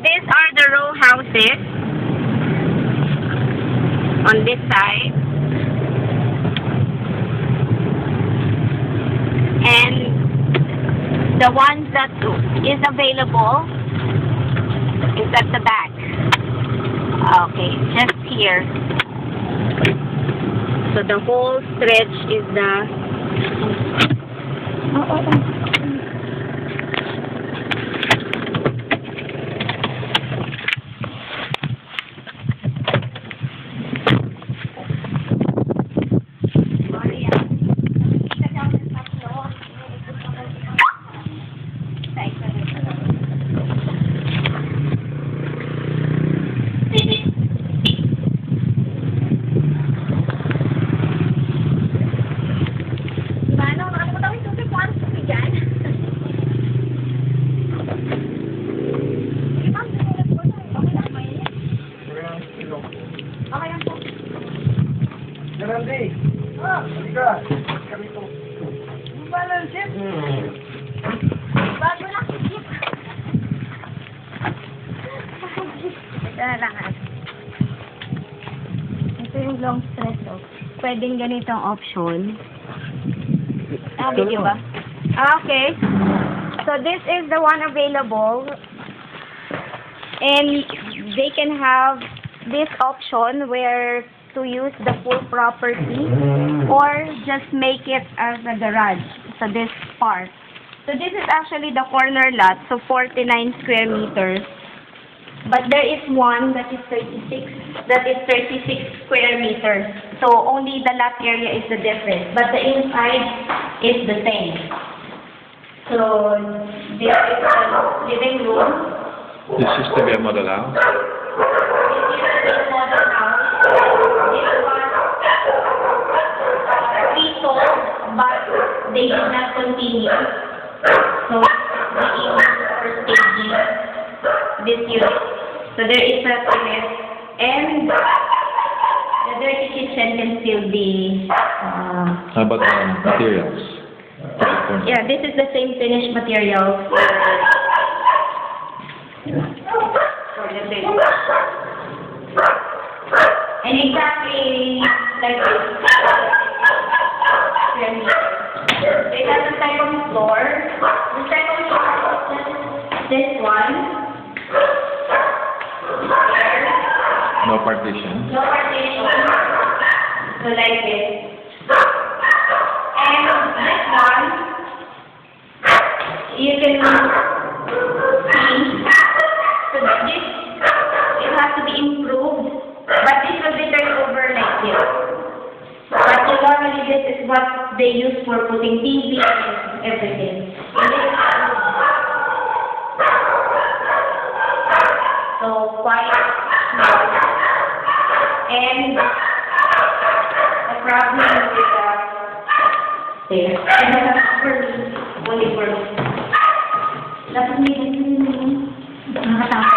these are the row houses on this side. And the ones that is available is at the back. Okay, just here. So the whole stretch is the... Grande. Halika. Kami to. Balance it. Bago na. Ito na lang. Ito yung long stretch. Oh. Pwedeng ganitong option. Video ba? Okay. So this is the one available. And they can have this option where to use the full property or just make it as a garage. So this part. So this is actually the corner lot, so 49 square meters. But there is one that is 36 square meters. So only the lot area is the difference, but the inside is the same. So this is the living room. This is to be a model house. This is the model house. This was pre-sold, but they did not continue. So they used for staging this unit. So there is a toilet, and the dirty kitchen can still be. How about materials? Yeah, this is the same finished material for the building. And exactly like this. It has a second floor. The second floor is this one. Here. No partition. No partition. So like this. And this one, you can see. So this, it has to be improved. But this will be turned over like this. But normally this is what they use for putting TV and everything. And this, so quite small. And the problem with the stairs. For me, only for me. Dapat may nakatapos.